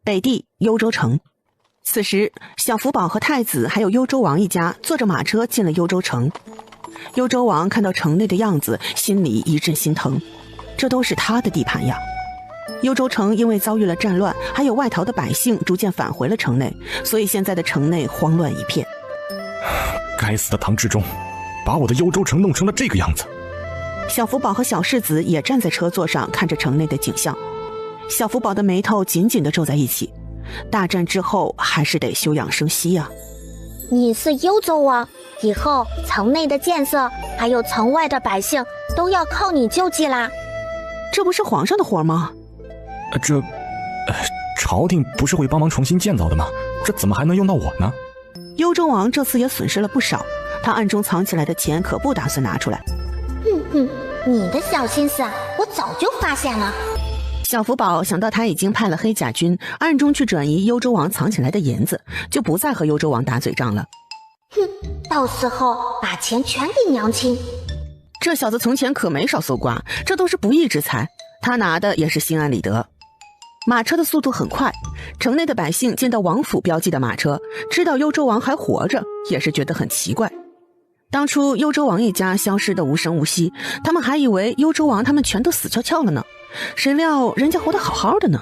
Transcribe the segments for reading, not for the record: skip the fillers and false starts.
北地幽州城。此时小福宝和太子还有幽州王一家坐着马车进了幽州城。幽州王看到城内的样子，心里一阵心疼，这都是他的地盘呀。幽州城因为遭遇了战乱，还有外逃的百姓逐渐返回了城内，所以现在的城内慌乱一片。该死的唐志忠，把我的幽州城弄成了这个样子。小福宝和小世子也站在车座上看着城内的景象，小福宝的眉头紧紧地皱在一起，大战之后还是得休养生息呀。你是幽州王，以后城内的建设还有城外的百姓都要靠你救济啦。这不是皇上的活吗？朝廷不是会帮忙重新建造的吗？这怎么还能用到我呢？幽州王这次也损失了不少，他暗中藏起来的钱可不打算拿出来。你的小心思我早就发现了。小福宝想到他已经派了黑甲军暗中去转移幽州王藏起来的银子，就不再和幽州王打嘴仗了。到时候把钱全给娘亲。这小子从前可没少搜刮，这都是不义之财，他拿的也是心安理得。马车的速度很快，城内的百姓见到王府标记的马车，知道幽州王还活着，也是觉得很奇怪。当初幽州王一家消失得无声无息，他们还以为幽州王他们全都死翘翘了呢，谁料人家活得好好的呢。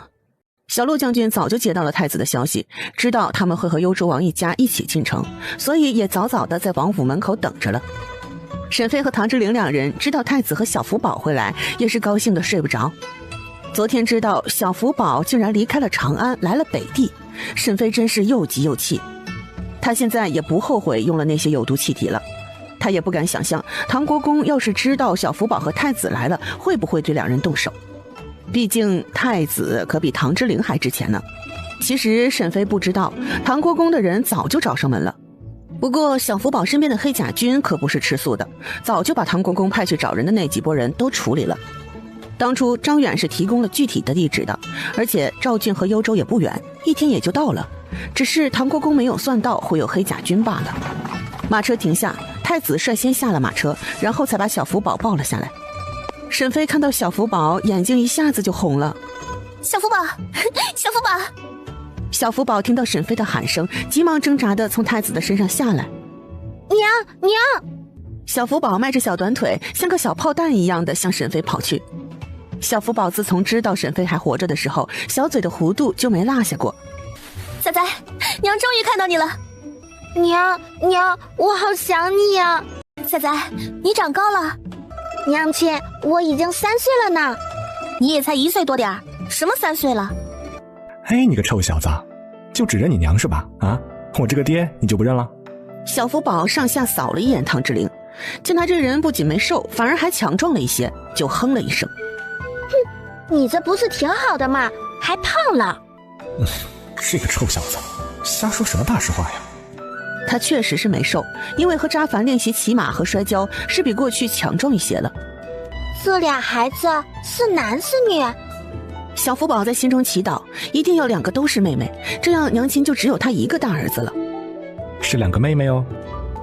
小陆将军早就接到了太子的消息，知道他们会和幽州王一家一起进城，所以也早早的在王府门口等着了。沈飞和唐之陵两人知道太子和小福宝会来，也是高兴的睡不着。昨天知道小福宝竟然离开了长安，来了北地，沈飞真是又急又气。他现在也不后悔用了那些有毒气体了，他也不敢想象唐国公要是知道小福宝和太子来了，会不会对两人动手。毕竟太子可比唐之陵还值钱呢。其实沈飞不知道，唐国公的人早就找上门了。不过小福宝身边的黑甲军可不是吃素的，早就把唐国公派去找人的那几拨人都处理了。当初张远是提供了具体的地址的，而且赵郡和幽州也不远，一天也就到了，只是唐国公没有算到会有黑甲军罢了。马车停下，太子率先下了马车，然后才把小福宝抱了下来。沈飞看到小福宝，眼睛一下子就红了。小福宝，小福宝！小福宝听到沈飞的喊声，急忙挣扎地从太子的身上下来。娘！小福宝迈着小短腿，像个小炮弹一样的向沈飞跑去。小福宝自从知道沈飞还活着的时候，小嘴的弧度就没落下过。仔仔，娘终于看到你了。娘，我好想你呀！仔仔，你长高了。娘亲，我已经3岁了呢。你也才1岁多点儿，什么3岁了？哎，你个臭小子，就只认你娘是吧？啊，我这个爹你就不认了？小福宝上下扫了一眼唐之陵，见他这人不仅没瘦，反而还强壮了一些，就哼了一声。你这不是挺好的吗？还胖了。这个臭小子瞎说什么大实话呀。他确实是没瘦，因为和扎凡练习骑马和摔跤，是比过去强壮一些了。这俩孩子是男是女？小福宝在心中祈祷，一定要2个都是妹妹，这样娘亲就只有他一个大儿子了。是2个妹妹哦。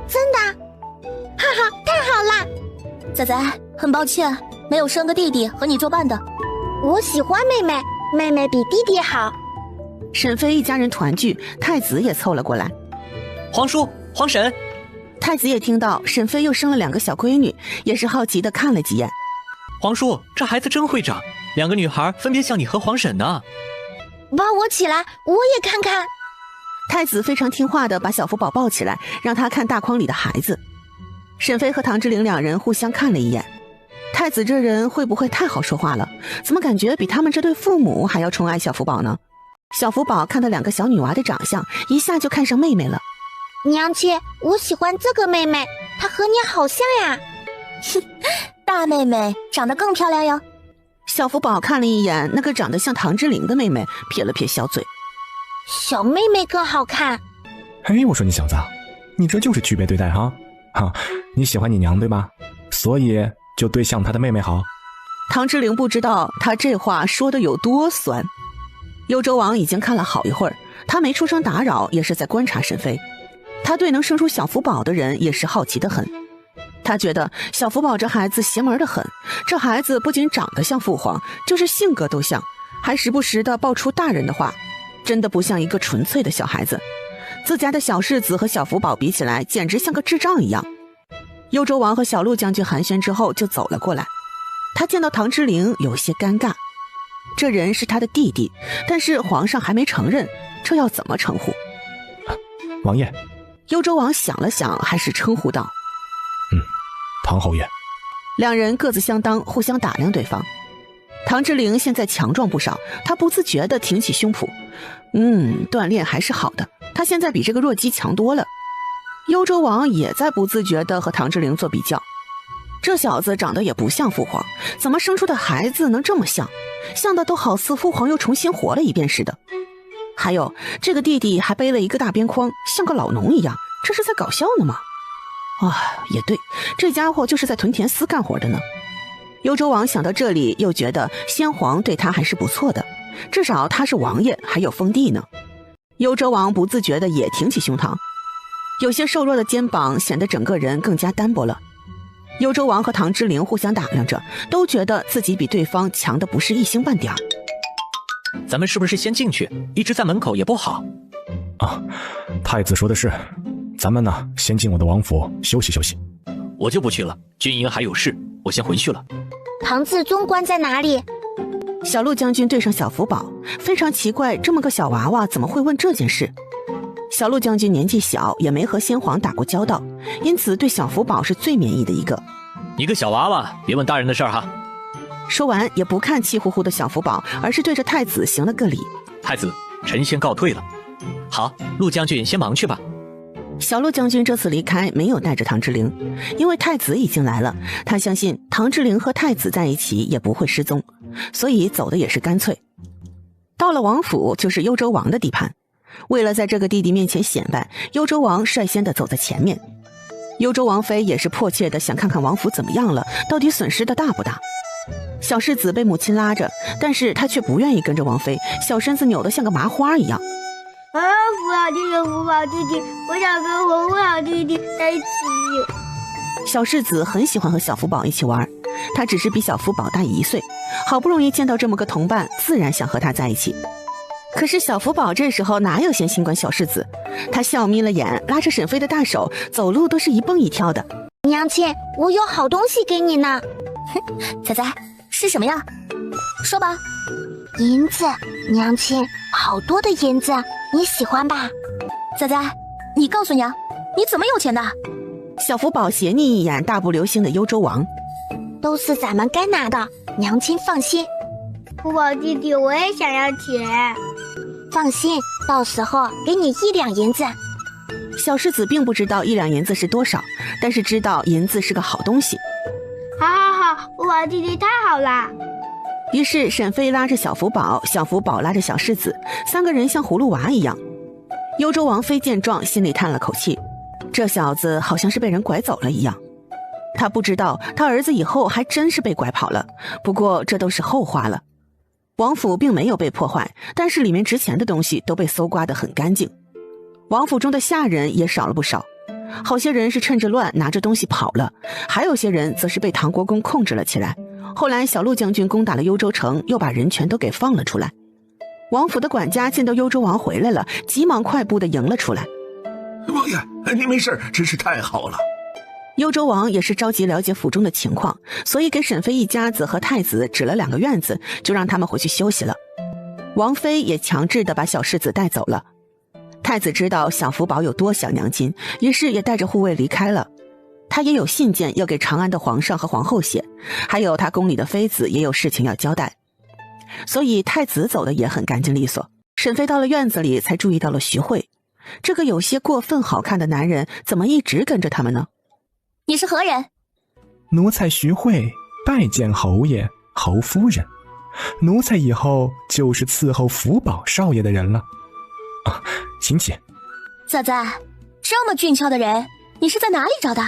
真的？哈哈，太好了！仔仔，很抱歉没有生个弟弟和你作伴的。我喜欢妹妹，妹妹比弟弟好。沈飞一家人团聚，太子也凑了过来。皇叔，皇婶。太子也听到沈飞又生了2个小闺女，也是好奇地看了几眼。皇叔，这孩子真会长，2个女孩分别像你和皇婶呢。抱我起来，我也看看。太子非常听话地把小福宝抱起来，让他看大筐里的孩子。沈飞和唐之陵2人互相看了一眼，太子这人会不会太好说话了？怎么感觉比他们这对父母还要宠爱小福宝呢？小福宝看到2个小女娃的长相，一下就看上妹妹了。娘亲，我喜欢这个妹妹，她和你好像呀。大妹妹长得更漂亮哟。小福宝看了一眼那个长得像唐之陵的妹妹，撇了撇小嘴。小妹妹更好看。哎，我说你小子，你这就是区别对待哈。你喜欢你娘对吧？所以就对像她的妹妹好。唐之陵不知道他这话说的有多酸。幽州王已经看了好一会儿，他没出声打扰，也是在观察沈飞。他对能生出小福宝的人也是好奇的很。他觉得小福宝这孩子邪门的很，这孩子不仅长得像父皇，就是性格都像，还时不时的爆出大人的话。真的不像一个纯粹的小孩子。自家的小世子和小福宝比起来，简直像个智障一样。幽州王和小陆将军寒暄之后就走了过来，他见到唐之灵有些尴尬。这人是他的弟弟，但是皇上还没承认，这要怎么称呼？王爷。幽州王想了想，还是称呼道：唐侯爷。两人个子相当，互相打量对方。唐之灵现在强壮不少，他不自觉地挺起胸脯。锻炼还是好的，他现在比这个弱鸡强多了。幽州王也在不自觉地和唐之灵做比较，这小子长得也不像父皇，怎么生出的孩子能这么像？像的都好似父皇又重新活了一遍似的。还有这个弟弟还背了一个大边筐，像个老农一样，这是在搞笑呢吗？也对，这家伙就是在屯田司干活的呢。幽州王想到这里，又觉得先皇对他还是不错的，至少他是王爷，还有封地呢。幽州王不自觉的也挺起胸膛，有些瘦弱的肩膀显得整个人更加单薄了。幽州王和唐之灵互相打量着，都觉得自己比对方强的不是一星半点儿。咱们是不是先进去？一直在门口也不好。太子说的是，咱们呢先进我的王府休息休息。我就不去了，军营还有事，我先回去了。唐自宗关在哪里？小陆将军对上小福宝，非常奇怪，这么个小娃娃怎么会问这件事？小陆将军年纪小，也没和先皇打过交道，因此对小福宝是最免疫的一个。你个小娃娃，别问大人的事儿哈。说完也不看气呼呼的小福宝，而是对着太子行了个礼。太子，臣先告退了。好，陆将军先忙去吧。小陆将军这次离开没有带着唐之灵，因为太子已经来了，他相信唐之灵和太子在一起也不会失踪，所以走的也是干脆。到了王府就是幽州王的地盘，为了在这个弟弟面前显摆，幽州王率先的走在前面。幽州王妃也是迫切的想看看王府怎么样了，到底损失的大不大。小世子被母亲拉着，但是他却不愿意跟着王妃，小身子扭得像个麻花一样。福宝弟弟，福宝弟弟，我想跟我福宝弟弟在一起。小世子很喜欢和小福宝一起玩，他只是比小福宝大1岁，好不容易见到这么个同伴，自然想和他在一起。可是小福宝这时候哪有闲心管小世子，他笑眯了眼，拉着沈妃的大手，走路都是一蹦一跳的。娘亲，我有好东西给你呢。仔仔，是什么呀？说吧。银子，娘亲，好多的银子，你喜欢吧？仔仔，你告诉娘，你怎么有钱的？小福宝斜睨一眼大步流星的幽州王，都是咱们该拿的，娘亲放心。福宝弟弟，我也想要钱。放心，到时候给你1两银子。小世子并不知道1两银子是多少，但是知道银子是个好东西。好，福宝弟弟太好了。于是沈妃拉着小福宝，小福宝拉着小世子，3个人像葫芦娃一样。幽州王妃见状，心里叹了口气，这小子好像是被人拐走了一样。他不知道他儿子以后还真是被拐跑了，不过这都是后话了。王府并没有被破坏，但是里面值钱的东西都被搜刮得很干净。王府中的下人也少了不少，好些人是趁着乱拿着东西跑了，还有些人则是被唐国公控制了起来。后来小陆将军攻打了幽州城，又把人全都给放了出来。王府的管家见到幽州王回来了，急忙快步地迎了出来。王爷，您没事，真是太好了。幽州王也是着急了解府中的情况，所以给沈妃一家子和太子指了2个院子，就让他们回去休息了。王妃也强制地把小世子带走了。太子知道小福宝有多想娘亲，于是也带着护卫离开了。他也有信件要给长安的皇上和皇后写，还有他宫里的妃子也有事情要交代，所以太子走的也很干净利索。沈妃到了院子里才注意到了徐汇，这个有些过分好看的男人怎么一直跟着他们呢？你是何人？奴才徐汇拜见侯爷侯夫人，奴才以后就是伺候福宝少爷的人了。请起。仔仔，这么俊俏的人你是在哪里找的？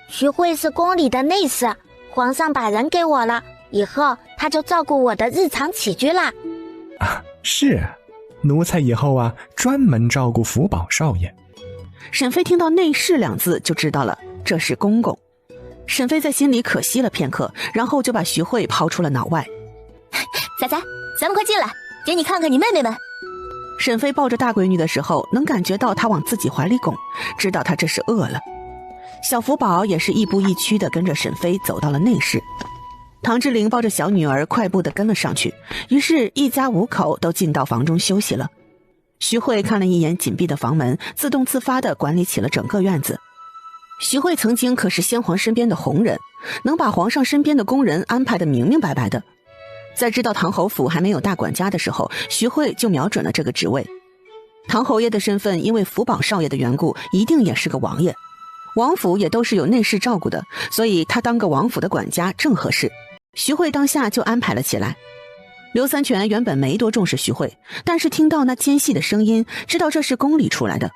徐汇是宫里的内侍，皇上把人给我了，以后他就照顾我的日常起居啦。是，奴才以后专门照顾福宝少爷。沈妃听到内侍2字就知道了，这是公公。沈妃在心里可惜了片刻，然后就把徐汇抛出了脑外。仔仔，咱们快进来，给你看看你妹妹们。沈飞抱着大闺女的时候，能感觉到她往自己怀里拱，知道她这是饿了。小福宝也是亦步亦趋地跟着沈飞走到了内室。唐之玲抱着小女儿快步地跟了上去，于是一家5口都进到房中休息了。徐慧看了一眼紧闭的房门，自动自发地管理起了整个院子。徐慧曾经可是先皇身边的红人，能把皇上身边的宫人安排得明明白白的。在知道唐侯府还没有大管家的时候，徐慧就瞄准了这个职位。唐侯爷的身份因为福宝少爷的缘故，一定也是个王爷。王府也都是有内侍照顾的，所以他当个王府的管家正合适。徐慧当下就安排了起来。刘三全原本没多重视徐慧，但是听到那尖细的声音，知道这是宫里出来的，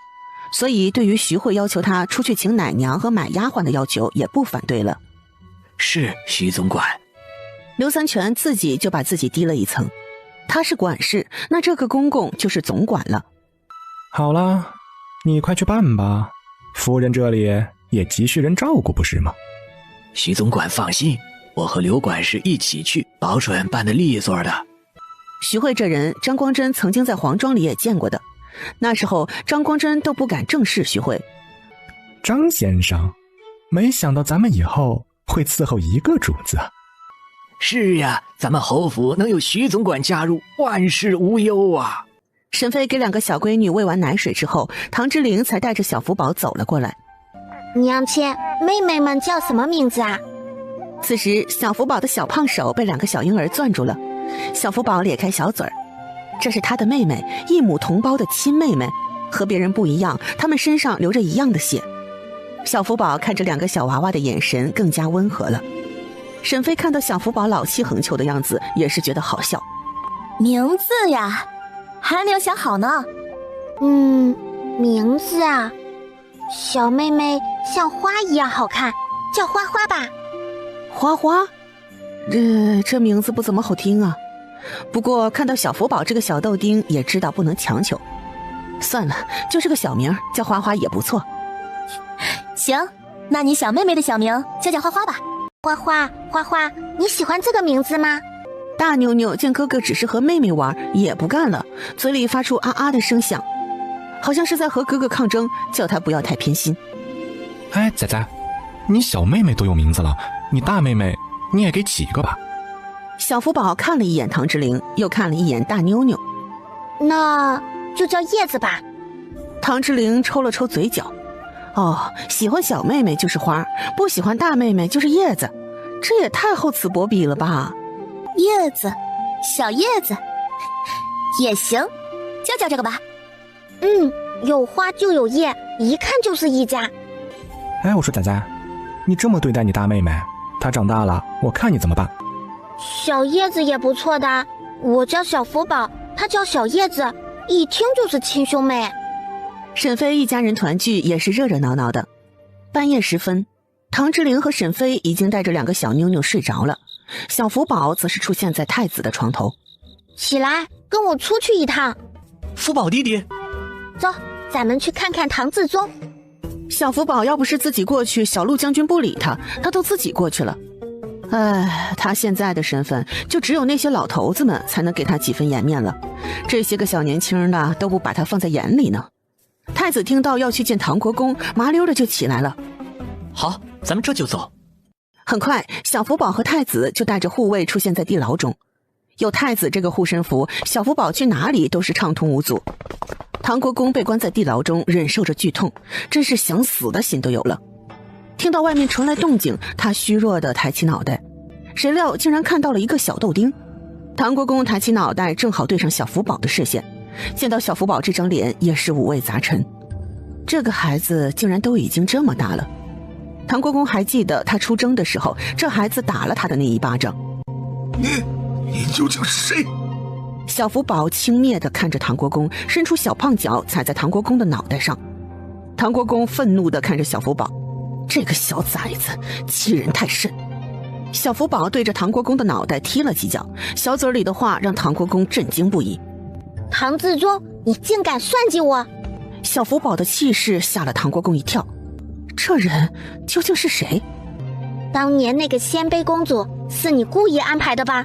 所以对于徐慧要求他出去请奶娘和买丫鬟的要求也不反对了。是徐总管。刘三全自己就把自己低了一层，他是管事，那这个公公就是总管了。好了，你快去办吧，夫人这里也急需人照顾，不是吗？徐总管放心，我和刘管事一起去，保准办得利索的。徐慧这人，张光真曾经在皇庄里也见过的，那时候张光真都不敢正视徐慧。张先生，没想到咱们以后会伺候一个主子啊。是呀，咱们侯府能有徐总管加入，万事无忧啊。沈飞给2个小闺女喂完奶水之后，唐之玲才带着小福宝走了过来。娘亲，妹妹们叫什么名字啊？此时小福宝的小胖手被2个小婴儿攥住了，小福宝咧开小嘴儿，这是他的妹妹，一母同胞的亲妹妹，和别人不一样，他们身上流着一样的血。小福宝看着2个小娃娃的眼神更加温和了。沈飞看到小福宝老气横秋的样子，也是觉得好笑。名字呀，还没有想好呢。名字啊，小妹妹像花一样好看，叫花花吧。花花？这名字不怎么好听啊。不过看到小福宝这个小豆丁，也知道不能强求。算了，就是个小名，叫花花也不错。行，那你小妹妹的小名就叫花花吧。花花，你喜欢这个名字吗？大妞妞见哥哥只是和妹妹玩，也不干了，嘴里发出啊啊的声响，好像是在和哥哥抗争，叫他不要太偏心。哎，仔仔，你小妹妹都有名字了，你大妹妹你也给起一个吧。小福宝看了一眼唐之玲，又看了一眼大妞妞，那就叫叶子吧。唐之玲抽了抽嘴角，哦，喜欢小妹妹就是花，不喜欢大妹妹就是叶子，这也太厚此薄彼了吧。叶子，小叶子也行，就叫这个吧。有花就有叶，一看就是一家。哎，我说仔仔，你这么对待你大妹妹，她长大了我看你怎么办。小叶子也不错的，我叫小福宝，她叫小叶子，一听就是亲兄妹。沈飞一家人团聚也是热热闹闹的。半夜时分，唐之玲和沈飞已经带着2个小妞妞睡着了，小福宝则是出现在太子的床头。起来，跟我出去一趟。福宝弟弟，走，咱们去看看唐自宗。小福宝要不是自己过去，小陆将军不理他，他都自己过去了。哎，他现在的身份就只有那些老头子们才能给他几分颜面了，这些个小年轻的都不把他放在眼里呢。太子听到要去见唐国公，麻溜的就起来了。好，咱们这就走。很快，小福宝和太子就带着护卫出现在地牢中。有太子这个护身符，小福宝去哪里都是畅通无阻。唐国公被关在地牢中，忍受着剧痛，真是想死的心都有了。听到外面传来动静，他虚弱地抬起脑袋，谁料竟然看到了一个小豆丁。唐国公抬起脑袋，正好对上小福宝的视线，见到小福宝这张脸，也是五味杂陈。这个孩子竟然都已经这么大了。唐国公还记得他出征的时候，这孩子打了他的那一巴掌。你究竟是谁？小福宝轻蔑地看着唐国公，伸出小胖脚踩在唐国公的脑袋上。唐国公愤怒地看着小福宝，这个小崽子欺人太甚。小福宝对着唐国公的脑袋踢了几脚，小嘴里的话让唐国公震惊不已。唐自宗，你竟敢算计我！小福宝的气势吓了唐国公一跳，这人究竟是谁？当年那个鲜卑公主是你故意安排的吧？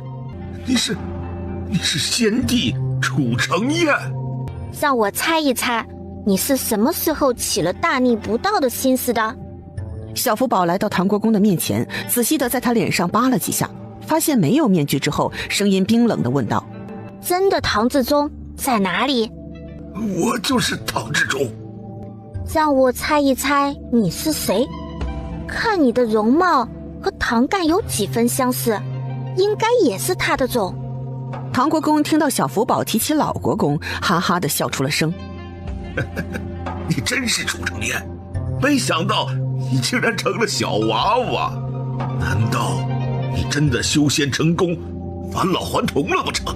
你是先帝楚成燕。让我猜一猜，你是什么时候起了大逆不道的心思的？小福宝来到唐国公的面前，仔细地在他脸上扒了几下，发现没有面具之后，声音冰冷地问道：真的唐志忠在哪里？我就是唐志忠。让我猜一猜你是谁？看你的容貌和唐干有几分相似，应该也是他的种。唐国公听到小福宝提起老国公，哈哈地笑出了声。你真是楚成年，没想到你竟然成了小娃娃。难道你真的修仙成功，返老还童了不成？